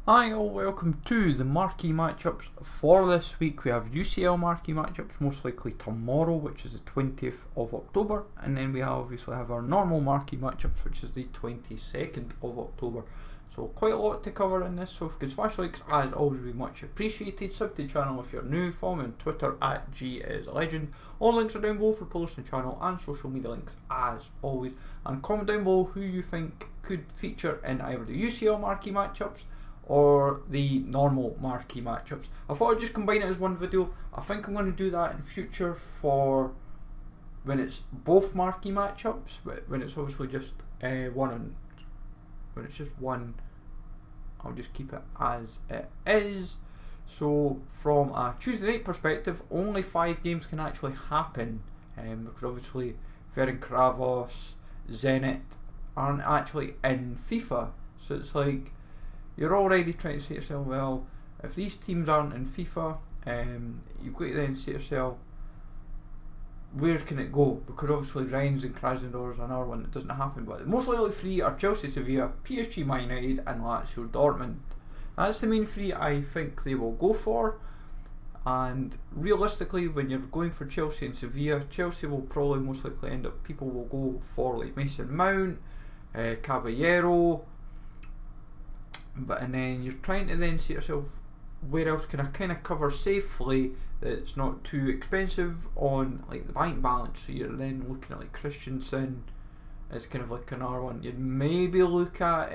Hi all, welcome to the Marquee Matchups. For this week we have UCL Marquee Matchups, most likely tomorrow, which is the 20th of October, and then we obviously have our normal Marquee Matchups, which is the 22nd of October. So quite a lot to cover in this, so if you could smash likes, as always, be much appreciated. Sub to the channel if you're new, follow me on Twitter at GIsLegend. All links are down below for posting the channel and social media links as always, and comment down below who you think could feature in either the UCL Marquee Matchups or the normal Marquee Matchups. I thought I'd just combine it as one video. I think I'm going to do that in future for when it's both Marquee Matchups, but when it's obviously just when it's just one, I'll just keep it as it is. So from a Tuesday night perspective, only 5 games can actually happen, because obviously Ferencvaros, Zenit aren't actually in FIFA, so it's like you're already trying to say to yourself, well, if these teams aren't in FIFA, you've got to then say to yourself, where can it go? Because obviously Rennes and Krasnodar is another one that doesn't happen, but the most likely 3 are Chelsea, Sevilla, PSG, Man United and Lazio, Dortmund. That's the main 3 I think they will go for, and realistically when you're going for Chelsea and Sevilla, Chelsea will probably most likely end up, people will go for like Mason Mount, Caballero, and then you're trying to then say to yourself, where else can I kind of cover safely that it's not too expensive on like the bank balance. So you're then looking at like Christensen as kind of like another one. You'd maybe look at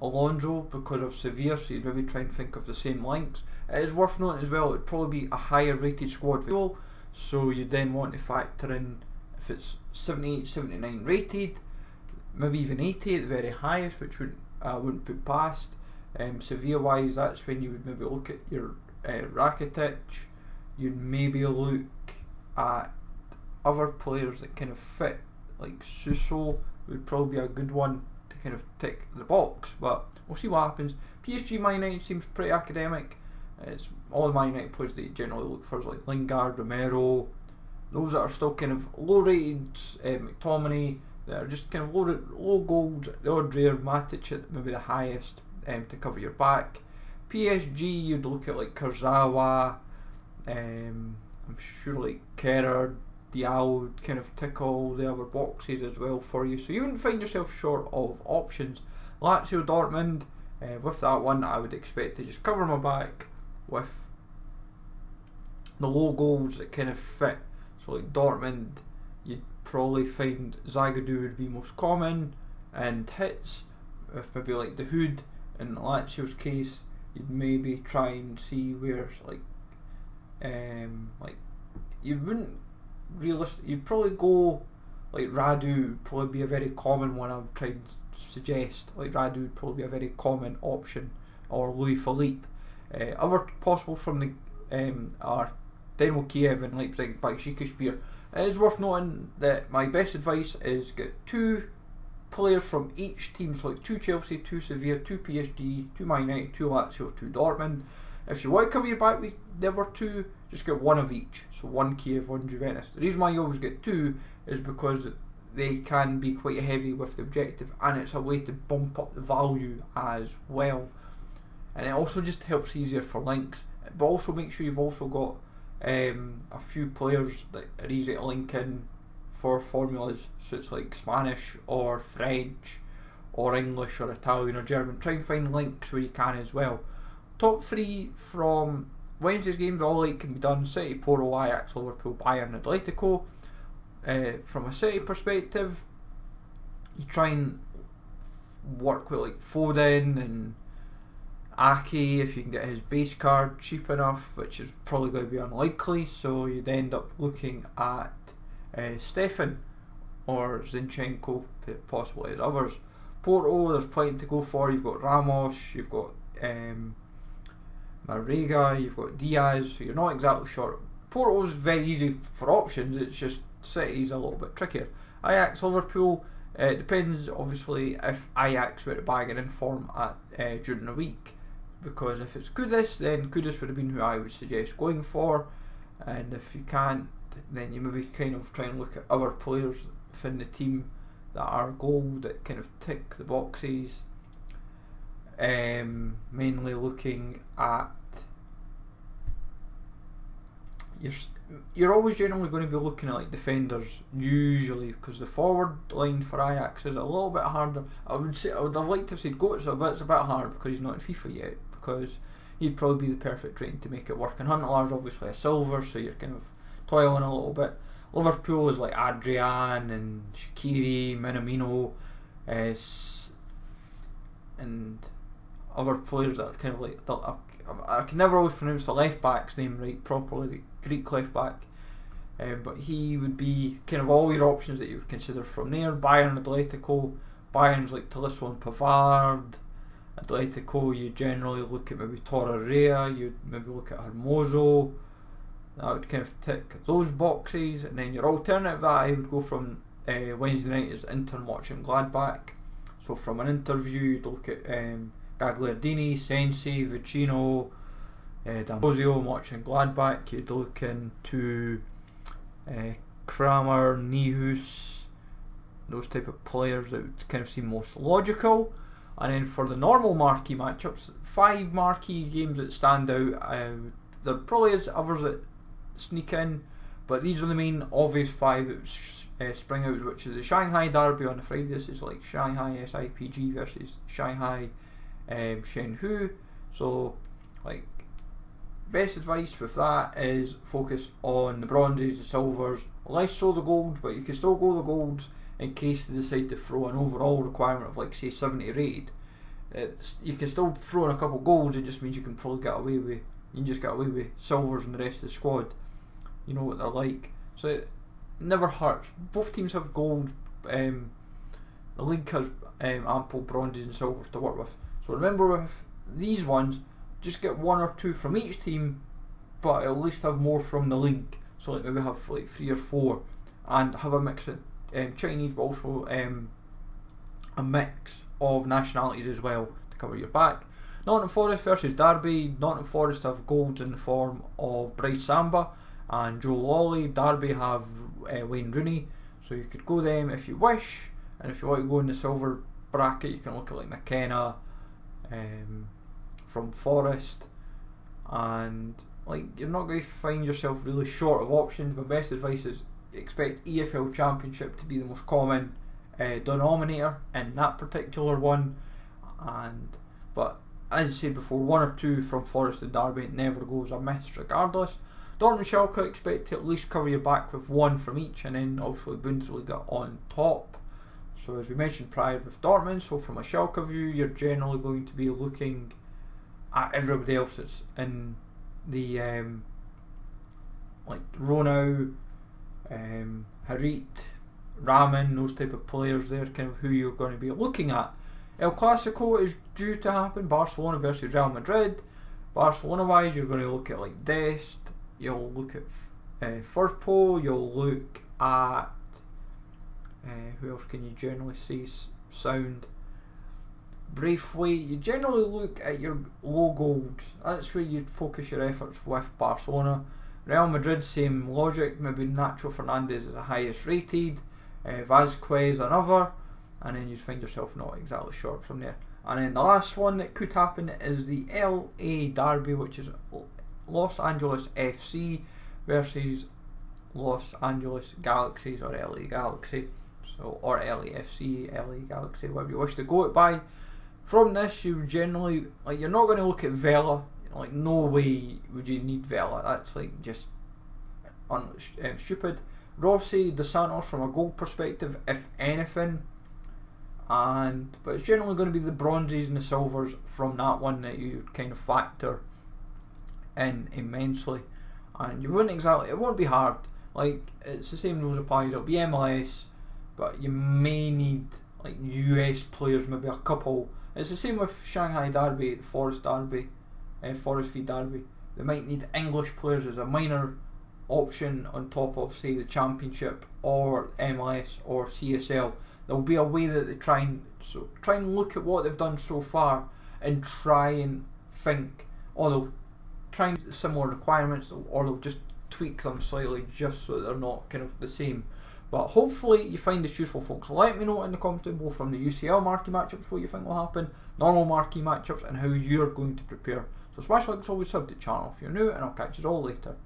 Alonso because of Sevilla, so you'd maybe try and think of the same links. It is worth noting as well, it'd probably be a higher rated squad, so you then want to factor in if it's 78, 79 rated, maybe even 80 at the very highest, which I wouldn't put past. Sevilla wise, that's when you would maybe look at your Rakitic. You'd maybe look at other players that kind of fit, like Suso would probably be a good one to kind of tick the box, but we'll see what happens. PSG Man United seems pretty academic. It's all the Man United players that you generally look for is like Lingard, Romero, those that are still kind of low rated, McTominay, that are just kind of low goals, the odd rare, Matic at maybe the highest, to cover your back. PSG, you'd look at like Kurzawa, I'm sure like Kerr, Diallo would kind of tick all the other boxes as well for you, so you wouldn't find yourself short of options. Lazio, Dortmund, with that one I would expect to just cover my back with the low goals that kind of fit. So like Dortmund, you'd probably find Zagadou would be most common, and hits, if maybe like the Hood in Lazio's case, you'd maybe try and see where like you wouldn't you'd probably go like Radu would probably be a very common one. I would try and suggest like Radu would probably be a very common option, or Louis Philippe. Other possible from the are Dynamo Kiev and Leipzig by Shikashpir. It is worth noting that my best advice is get 2 players from each team, so like 2 Chelsea, 2 Sevilla, 2 PSG, 2 Man United, 2 Lazio, 2 Dortmund. If you want to cover your back with the other 2, just get 1 of each, so 1 Kiev, 1 Juventus. The reason why you always get 2 is because they can be quite heavy with the objective, and it's a way to bump up the value as well, and it also just helps easier for links, but also make sure you've also got a few players that are easy to link in for formulas, so it's like Spanish or French or English or Italian or German. Try and find links where you can as well. Top 3 from Wednesday's games, all 8 can be done: City, Porto, Ajax, Liverpool, Bayern, Atletico. From a City perspective, you try and work with like Foden and Ake if you can get his base card cheap enough, which is probably going to be unlikely, so you'd end up looking at Stefan or Zinchenko, possibly as others. Porto, there's plenty to go for. You've got Ramos, you've got Marega, you've got Diaz, so you're not exactly short. Porto's very easy for options, it's just City's a little bit trickier. Ajax, Liverpool, it depends obviously if Ajax were to bag it in form at during the week, because if it's Kudus, then Kudus would have been who I would suggest going for, and if you can't, then you maybe kind of try and look at other players within the team that are gold, that kind of tick the boxes. mainly looking at you're always generally going to be looking at like defenders usually, because the forward line for Ajax is a little bit harder. I would have liked to have said Götze, but it's a bit hard because he's not in FIFA yet, because he'd probably be the perfect rating to make it work. And Huntelaar's obviously a silver, so you're kind of toiling a little bit. Liverpool is like Adrian and Shaqiri, Minamino, and other players that are kind of like I can never always pronounce the left back's name right properly, the Greek left back, but he would be kind of all your options that you would consider from there. Bayern, Atletico. Bayern's like Tolisso and Pavard. Atletico, you generally look at maybe Torreira, you'd maybe look at Hermoso. That would kind of tick those boxes. And then your alternative that I would go from Wednesday night is Inter watching Gladbach. So from an interview, you'd look at Gagliardini, Sensi, Vicino, D'Ambrosio watching Gladbach. You'd look into Kramer, Nihus, those type of players that would kind of seem most logical. And then for the normal marquee matchups, 5 marquee games that stand out. There probably is others that sneak in, but these are the main obvious 5 that spring out, which is the Shanghai derby on the Friday. This is like Shanghai SIPG versus Shanghai Shenhu. So like best advice with that is focus on the bronzes, the silvers, less so the golds, but you can still go the golds in case they decide to throw an overall requirement of like say 70 rated. You can still throw in a couple goals. It just means you can probably get away with silvers and the rest of the squad. You know what they're like, so it never hurts. Both teams have gold. The league has ample bronzes and silvers to work with. So remember, with these ones, just get 1 or 2 from each team, but at least have more from the league. So like maybe have like 3 or 4, and have a mix of Chinese, but also a mix of nationalities as well to cover your back. Nottingham Forest versus Derby. Nottingham Forest have golds in the form of Bryce Samba and Joe Lawley. Derby have Wayne Rooney, so you could go them if you wish. And if you want to go in the silver bracket, you can look at like McKenna from Forest. And like you're not going to find yourself really short of options. My best advice is expect EFL Championship to be the most common denominator in that particular one. But as I said before, 1 or 2 from Forest and Derby never goes amiss regardless. Dortmund Schalke expect to at least cover your back with 1 from each, and then obviously Bundesliga on top. So as we mentioned prior with Dortmund, so from a Schalke view, you're generally going to be looking at everybody else that's in the like Ronau, Harit, Raman, those type of players. They're kind of who you're going to be looking at. El Clasico is due to happen, Barcelona versus Real Madrid. Barcelona wise, you're going to look at like Dest, you'll look at Firpo, you'll look at who else can you generally see sound? Briefly, you generally look at your low golds. That's where you'd focus your efforts with Barcelona. Real Madrid, same logic. Maybe Nacho Fernandez is the highest rated, Vazquez another, and then you'd find yourself not exactly short from there. And then the last one that could happen is the LA Derby, which is Los Angeles FC versus Los Angeles Galaxies, or LA Galaxy, so or LAFC, LA Galaxy, whatever you wish to go it by. From this, you generally you're not going to look at Vela. Like no way would you need Vela. That's like just stupid. Rossi, Dos Santos from a goal perspective, if anything. But it's generally going to be the bronzes and the silvers from that one that you kind of factor in immensely. And you wouldn't exactly, it won't be hard. Like it's the same rules applies. It'll be MLS, but you may need like US players, maybe a couple. It's the same with Shanghai Derby, the Forest Derby, Forest v Derby. They might need English players as a minor option on top of say the Championship or MLS or CSL. There'll be a way that they try and look at what they've done so far and try and think, or they'll try and similar requirements, or they'll just tweak them slightly just so that they're not kind of the same. But hopefully you find this useful, folks. Let me know in the comments below from the UCL Marquee Matchups what you think will happen, normal Marquee Matchups, and how you're going to prepare. So smash like, always, sub to the channel if you're new, and I'll catch you all later.